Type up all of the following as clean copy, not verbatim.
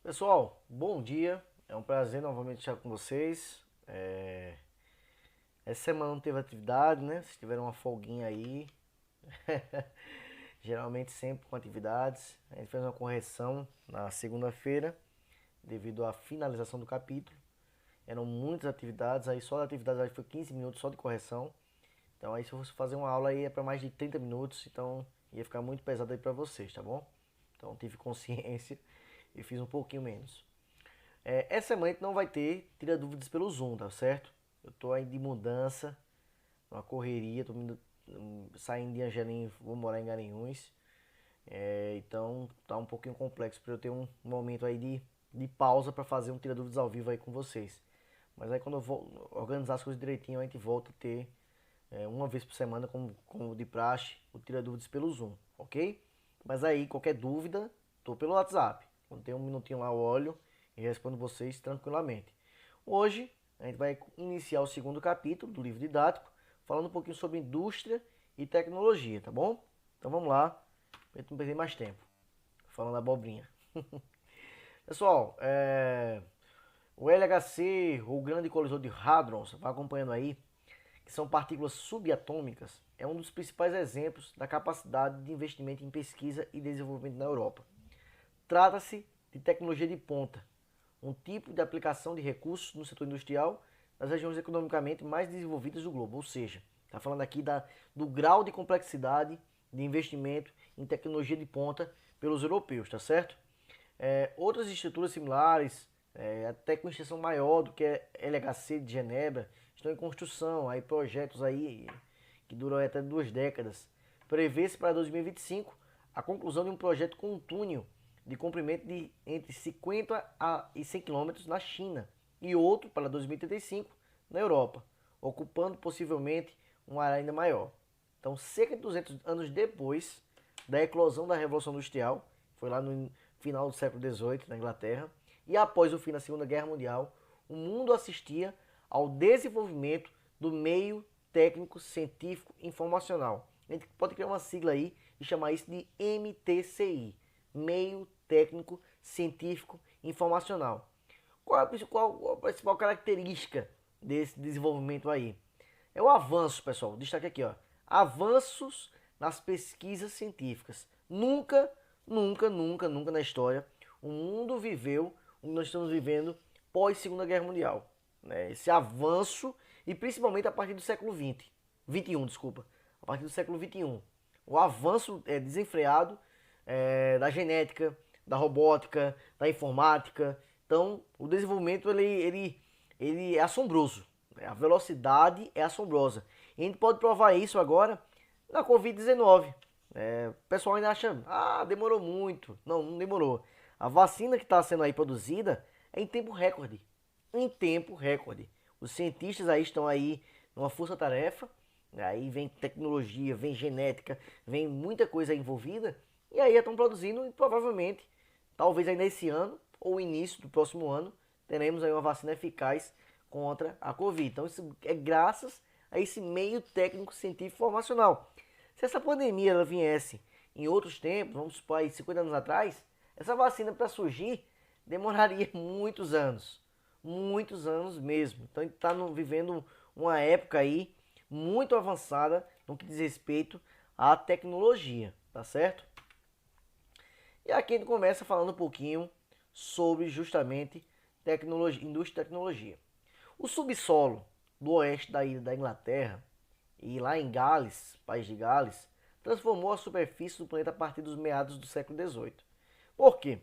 Pessoal, bom dia, é um prazer novamente estar com vocês. Essa semana não teve atividade, né? Vocês tiveram uma folguinha aí, geralmente sempre com atividades. A gente fez uma correção na segunda-feira, devido à finalização do capítulo. Eram muitas atividades, aí só a atividade aí foi 15 minutos só de correção. Então aí se eu fosse fazer uma aula aí é para mais de 30 minutos, então ia ficar muito pesado aí para vocês, tá bom? Então tive consciência e fiz um pouquinho menos. Essa semana a gente não vai ter tira dúvidas pelo Zoom, tá certo? Eu tô aí de mudança, uma correria, tô saindo de Angelim, vou morar em Garanhuns. Então tá um pouquinho complexo para eu ter um momento aí de pausa para fazer um tira dúvidas ao vivo aí com vocês. Mas aí quando eu vou organizar as coisas direitinho, a gente volta a ter uma vez por semana, como de praxe, o tira dúvidas pelo Zoom, ok? Mas aí qualquer dúvida, tô pelo WhatsApp. Quando tem um minutinho lá eu olho e respondo vocês tranquilamente. Hoje a gente vai iniciar o segundo capítulo do livro didático, falando um pouquinho sobre indústria e tecnologia, tá bom? Então vamos lá, para não perder mais tempo, falando abobrinha. Pessoal, o LHC, o grande colisor de Hadrons, vai acompanhando aí, que são partículas subatômicas, é um dos principais exemplos da capacidade de investimento em pesquisa e desenvolvimento na Europa. Trata-se de tecnologia de ponta, um tipo de aplicação de recursos no setor industrial nas regiões economicamente mais desenvolvidas do globo, ou seja, está falando aqui do grau de complexidade de investimento em tecnologia de ponta pelos europeus, tá certo? Outras estruturas similares, até com extensão maior do que a LHC de Genebra, estão em construção, aí projetos aí que duram até 2 décadas. Prevê-se para 2025 a conclusão de um projeto com um túnel de comprimento de entre 50 e 100 km na China e outro para 2035 na Europa, ocupando possivelmente uma área ainda maior. Então, cerca de 200 anos depois da eclosão da Revolução Industrial, foi lá no final do século XVIII na Inglaterra, e após o fim da Segunda Guerra Mundial, o mundo assistia ao desenvolvimento do meio técnico científico informacional. A gente pode criar uma sigla aí e chamar isso de MTCI, meio técnico científico informacional. Qual é a principal característica desse desenvolvimento aí? É o avanço, pessoal. Destaque aqui, ó. Avanços nas pesquisas científicas. Nunca na história o mundo viveu o que nós estamos vivendo pós Segunda Guerra Mundial, né? Esse avanço, e principalmente a partir do século XXI, desculpa, a partir do século XXI. O avanço desenfreado da genética, da robótica, da informática. Então, o desenvolvimento ele é assombroso. A velocidade é assombrosa. E a gente pode provar isso agora na Covid-19. O pessoal ainda acha, demorou muito. Não, não demorou. A vacina que está sendo aí produzida é em tempo recorde. Em tempo recorde. Os cientistas aí estão aí numa força-tarefa. Aí vem tecnologia, vem genética, vem muita coisa envolvida. E aí estão produzindo e provavelmente, talvez ainda esse ano ou início do próximo ano, teremos aí uma vacina eficaz contra a Covid. Então isso é graças a esse meio técnico científico formacional. Se essa pandemia ela viesse em outros tempos, vamos supor aí 50 anos atrás, essa vacina para surgir demoraria muitos anos mesmo. Então a gente está vivendo uma época aí muito avançada no que diz respeito à tecnologia, tá certo? E aqui a gente começa falando um pouquinho sobre justamente tecnologia, indústria e tecnologia. O subsolo do oeste da ilha da Inglaterra e lá em Gales, país de Gales, transformou a superfície do planeta a partir dos meados do século XVIII. Por quê?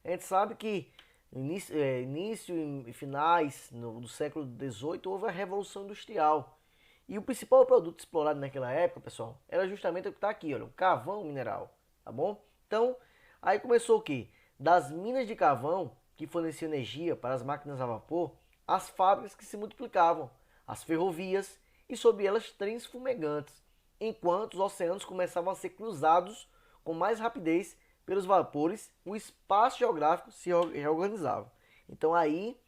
A gente sabe que no início e finais do século XVIII houve a Revolução Industrial. E o principal produto explorado naquela época, pessoal, era justamente o que está aqui, olha, o carvão mineral, tá bom? Então, aí começou o quê? Das minas de carvão, que forneciam energia para as máquinas a vapor, as fábricas que se multiplicavam, as ferrovias e sobre elas trens fumegantes, enquanto os oceanos começavam a ser cruzados com mais rapidez pelos vapores, o espaço geográfico se reorganizava. Então aí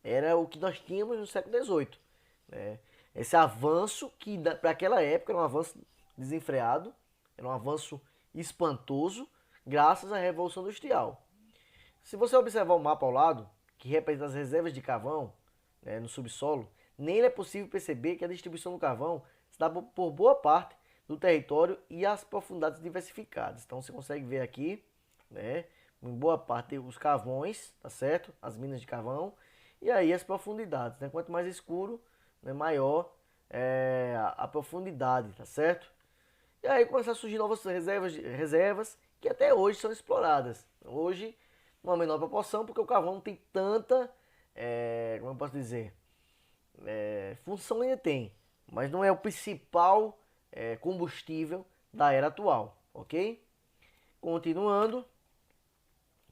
era o que nós tínhamos no século XVIII, né? Esse avanço que para aquela época era um avanço desenfreado, era um avanço espantoso, graças à Revolução Industrial. Se você observar o mapa ao lado, que representa as reservas de carvão, né, no subsolo, nele é possível perceber que a distribuição do carvão se dá por boa parte do território e as profundidades diversificadas. Então você consegue ver aqui, né, em boa parte os carvões, tá certo? As minas de carvão e aí as profundidades, né? Quanto mais escuro, né, maior é a profundidade, tá certo? E aí começaram a surgir novas reservas que até hoje são exploradas. Hoje, uma menor proporção, porque o carvão não tem tanta, como eu posso dizer, função ainda tem, mas não é o principal combustível da era atual, ok? Continuando,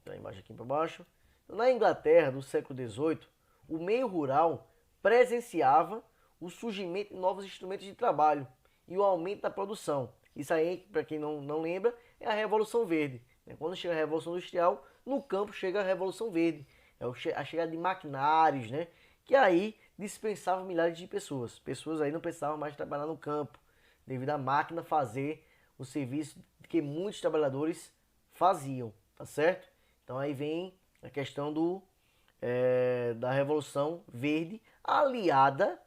então a imagem aqui para baixo. Na Inglaterra, do século XVIII, o meio rural presenciava o surgimento de novos instrumentos de trabalho e o aumento da produção. Isso aí, para quem não lembra, é a Revolução Verde. Quando chega a Revolução Industrial, no campo chega a Revolução Verde. É a chegada de maquinários, né? Que aí dispensava milhares de pessoas. Pessoas aí não precisavam mais trabalhar no campo, devido à máquina fazer o serviço que muitos trabalhadores faziam, tá certo? Então aí vem a questão da Revolução Verde aliada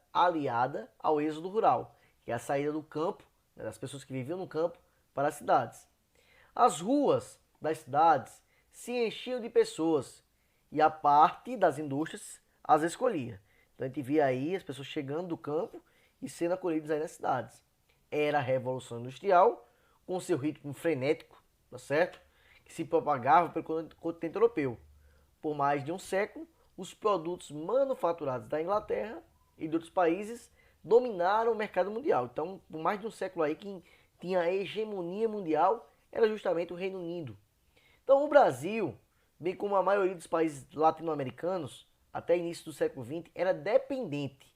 ao êxodo rural, que é a saída do campo, né, das pessoas que viviam no campo para as cidades. As ruas das cidades se enchiam de pessoas e a parte das indústrias as escolhia. Então a gente via aí as pessoas chegando do campo e sendo acolhidas aí nas cidades. Era a Revolução Industrial, com seu ritmo frenético, tá certo? Que se propagava pelo continente europeu. Por mais de um século, os produtos manufaturados da Inglaterra e de outros países dominaram o mercado mundial. Então, por mais de um século aí, quem tinha a hegemonia mundial era justamente o Reino Unido. Então, o Brasil, bem como a maioria dos países latino-americanos, até início do século XX, era dependente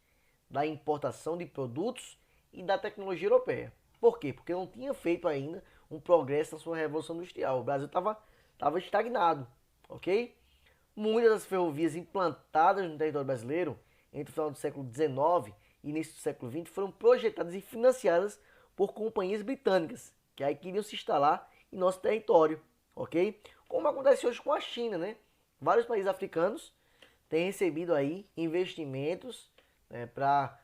da importação de produtos e da tecnologia europeia. Por quê? Porque não tinha feito ainda um progresso na sua Revolução Industrial. O Brasil estava estagnado, ok? Muitas das ferrovias implantadas no território brasileiro entre o final do século XIX e início do século XX foram projetadas e financiadas por companhias britânicas, que aí queriam se instalar em nosso território, ok? Como acontece hoje com a China, né? Vários países africanos têm recebido aí investimentos, né, para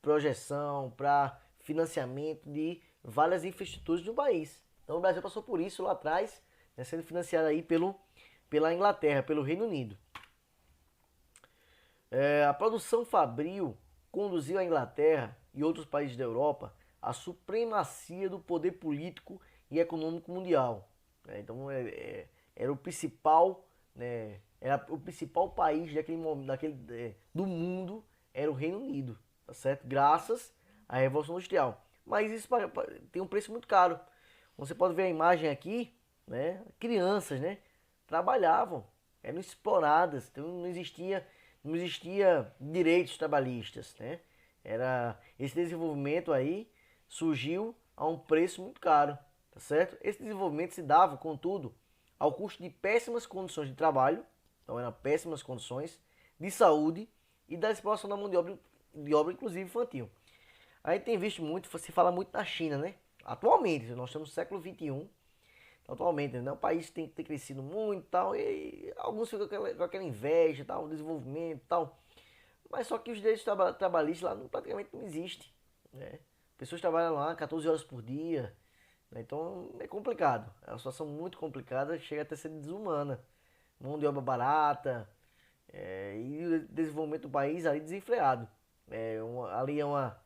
projeção, para financiamento de várias infraestruturas do país. Então o Brasil passou por isso lá atrás, né, sendo financiado aí pela Inglaterra, pelo Reino Unido. A produção fabril conduziu a Inglaterra e outros países da Europa à supremacia do poder político e econômico mundial. Então era o principal, né, era o principal país do mundo, era o Reino Unido, tá certo? Graças à Revolução Industrial. Mas isso tem um preço muito caro. Você pode ver a imagem aqui, né? Crianças, né, trabalhavam, eram exploradas, então não existia direitos trabalhistas, né? Esse desenvolvimento aí surgiu a um preço muito caro, tá certo? Esse desenvolvimento se dava, contudo, ao custo de péssimas condições de trabalho, então eram péssimas condições de saúde e da exploração da mão de obra inclusive infantil. A gente tem visto muito, se fala muito na China, né? Atualmente, nós estamos no século XXI, atualmente, né? O país tem crescido muito e tal, e alguns ficam com aquela inveja, tal, desenvolvimento e tal. Mas só que os direitos trabalhistas lá praticamente não existem, né? Pessoas trabalham lá 14 horas por dia, né? Então é complicado. É uma situação muito complicada, chega até a ser desumana. Mão de obra barata, e o desenvolvimento do país ali desenfreado. Ali a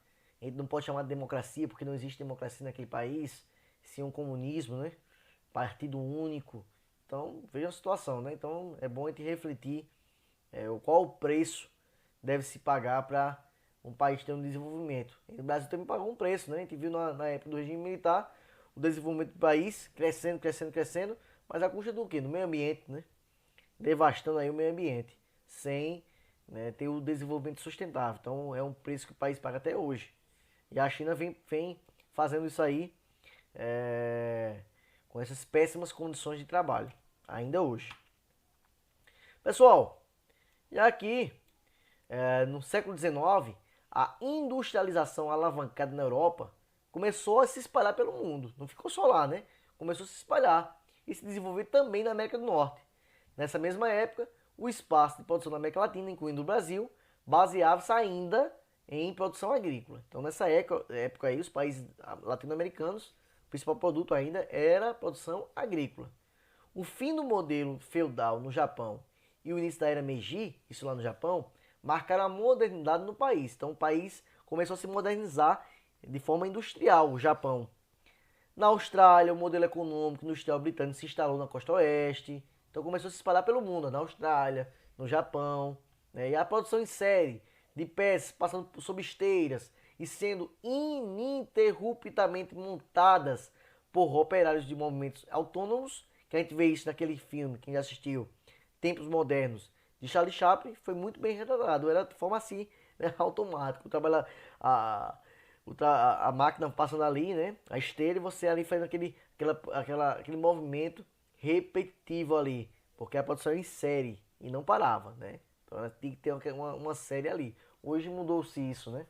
gente não pode chamar de democracia, porque não existe democracia naquele país, sim um comunismo, né? Partido único. Então, veja a situação, né? Então, é bom a gente refletir qual o preço deve se pagar para um país ter um desenvolvimento. E o Brasil também pagou um preço, né? A gente viu na época do regime militar o desenvolvimento do país crescendo, crescendo, crescendo, mas a custa do quê? Do meio ambiente, né? Devastando aí o meio ambiente, sem, né, ter o desenvolvimento sustentável. Então, é um preço que o país paga até hoje. E a China vem fazendo isso aí, com essas péssimas condições de trabalho, ainda hoje. Pessoal, E aqui, no século XIX, a industrialização alavancada na Europa começou a se espalhar pelo mundo. Não ficou só lá, né? Começou a se espalhar e se desenvolver também na América do Norte. Nessa mesma época, o espaço de produção da América Latina, incluindo o Brasil, baseava-se ainda em produção agrícola. Então, nessa época aí, os países latino-americanos, o principal produto ainda era a produção agrícola. O fim do modelo feudal no Japão e o início da era Meiji, isso lá no Japão, marcaram a modernidade no país. Então, o país começou a se modernizar de forma industrial, o Japão. Na Austrália, o modelo econômico industrial britânico se instalou na costa oeste. Então começou a se espalhar pelo mundo, na Austrália, no Japão. Né? E a produção em série de peças passando sob esteiras e sendo ininterruptamente montadas por operários de movimentos autônomos, que a gente vê isso naquele filme, quem já assistiu, Tempos Modernos, de Charlie Chaplin, foi muito bem retratado. Era de forma assim, né, automático. A máquina passando ali, né? A esteira e você ali fazendo aquele movimento repetitivo ali. Porque a produção era em série e não parava, né? Então ela tinha que ter uma série ali. Hoje mudou-se isso, né?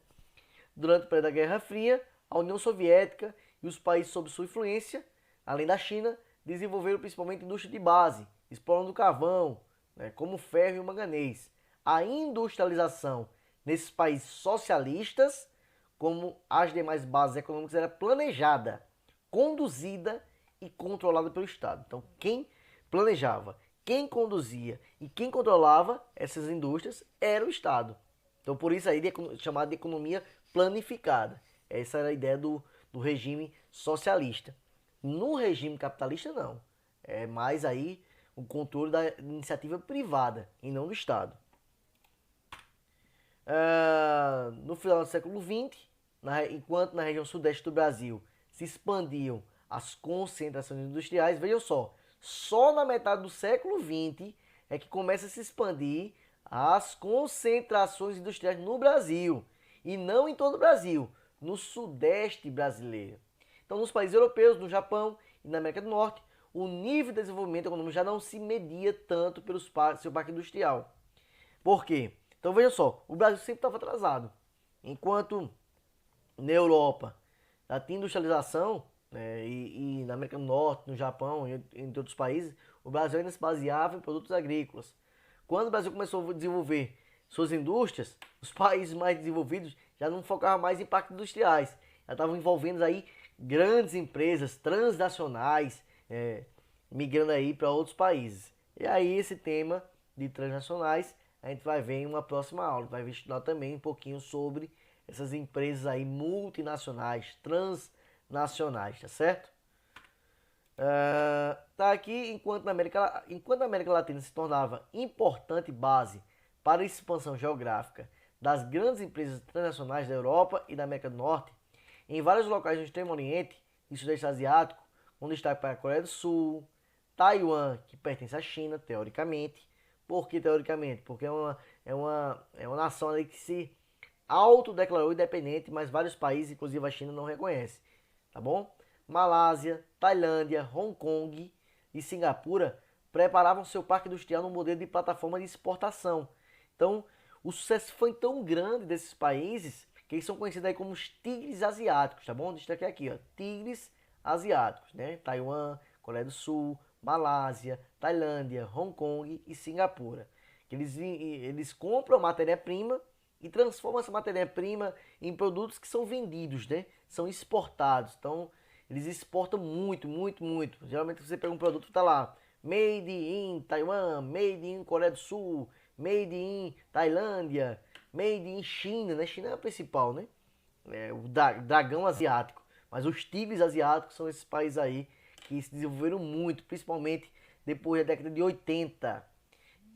Durante o período da Guerra Fria, a União Soviética e os países sob sua influência, além da China, desenvolveram principalmente indústria de base, explorando carvão, né, como ferro e o manganês. A industrialização nesses países socialistas, como as demais bases econômicas, era planejada, conduzida e controlada pelo Estado. Então, quem planejava, quem conduzia e quem controlava essas indústrias era o Estado. Então, por isso aí é chamado de economia planificada. Essa era a ideia do regime socialista. No regime capitalista, não. É mais aí o controle da iniciativa privada e não do Estado. No final do século XX, enquanto na região sudeste do Brasil se expandiam as concentrações industriais, vejam só na metade do século XX é que começa a se expandir as concentrações industriais no Brasil, e não em todo o Brasil, no sudeste brasileiro. Então, nos países europeus, no Japão e na América do Norte, o nível de desenvolvimento econômico já não se media tanto pelo seu parque industrial. Por quê? Então, veja só, o Brasil sempre estava atrasado. Enquanto na Europa já tinha industrialização, né, e na América do Norte, no Japão e em outros países, o Brasil ainda se baseava em produtos agrícolas. Quando o Brasil começou a desenvolver suas indústrias, os países mais desenvolvidos já não focavam mais em parques industriais, já estavam envolvendo aí grandes empresas transnacionais, migrando aí para outros países. E aí esse tema de transnacionais a gente vai ver em uma próxima aula, vai estudar também um pouquinho sobre essas empresas aí multinacionais, transnacionais, tá certo? Tá aqui, enquanto a América Latina se tornava importante base para a expansão geográfica das grandes empresas transnacionais da Europa e da América do Norte, em vários locais do Extremo Oriente e Sudeste Asiático, com destaque para a Coreia do Sul, Taiwan, que pertence à China, teoricamente. Por que teoricamente? Porque é uma nação ali que se autodeclarou independente, mas vários países, inclusive a China, não reconhecem. Tá bom? Malásia, Tailândia, Hong Kong e Singapura preparavam seu parque industrial no modelo de plataforma de exportação. Então, o sucesso foi tão grande desses países que eles são conhecidos aí como os tigres asiáticos, tá bom? Destaquei aqui, ó, tigres asiáticos, né? Taiwan, Coreia do Sul, Malásia, Tailândia, Hong Kong e Singapura. Eles compram a matéria-prima e transformam essa matéria-prima em produtos que são vendidos, né? São exportados. Então, eles exportam muito, muito, muito. Geralmente você pega um produto, tá lá, made in Taiwan, made in Coreia do Sul, made in Tailândia, made in China, né? China é a principal, né? O dragão asiático. Mas os tigres asiáticos são esses países aí que se desenvolveram muito, principalmente depois da década de 80.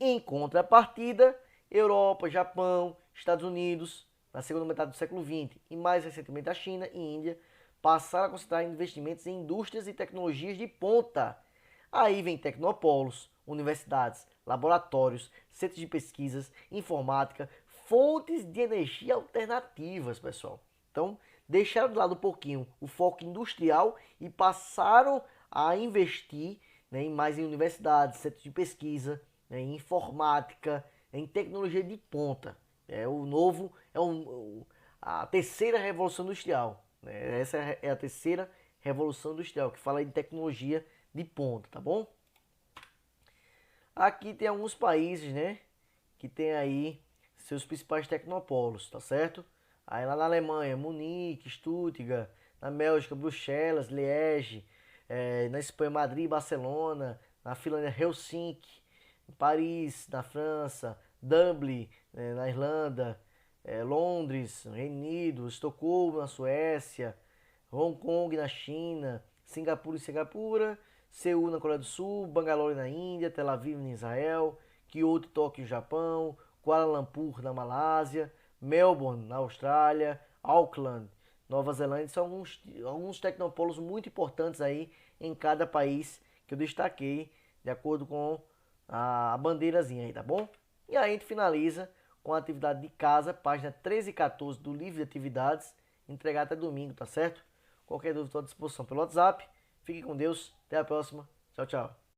Em contrapartida, Europa, Japão, Estados Unidos, na segunda metade do século XX e mais recentemente a China e Índia, passaram a concentrar investimentos em indústrias e tecnologias de ponta. Aí vem tecnopolos, universidades, laboratórios, centros de pesquisas, informática, fontes de energia alternativas, pessoal. Então, deixaram de lado um pouquinho o foco industrial e passaram a investir, né, mais em universidades, centros de pesquisa, né, em informática, em tecnologia de ponta. É o novo, a terceira revolução industrial, né? Essa é a terceira revolução industrial, que fala em tecnologia de ponta, tá bom? Aqui tem alguns países, né, que tem aí seus principais tecnopolos, tá certo? Aí lá na Alemanha, Munique, Stuttgart, na Bélgica, Bruxelas, Liege, na Espanha, Madrid, Barcelona, na Finlândia, Helsinki, Paris, na França, Dublin, na Irlanda, Londres, Reino Unido, Estocolmo, na Suécia, Hong Kong, na China, Singapura e Singapura, Seul, na Coreia do Sul, Bangalore, na Índia, Tel Aviv, em Israel, Kyoto, Tóquio, Japão, Kuala Lumpur, na Malásia, Melbourne, na Austrália, Auckland, Nova Zelândia. São alguns tecnopolos muito importantes aí em cada país que eu destaquei de acordo com a bandeirazinha aí, tá bom? E aí a gente finaliza com a atividade de casa, página 13 e 14 do livro de atividades, entregar até domingo, tá certo? Qualquer dúvida, estou à disposição pelo WhatsApp. Fique com Deus, até a próxima. Tchau, tchau.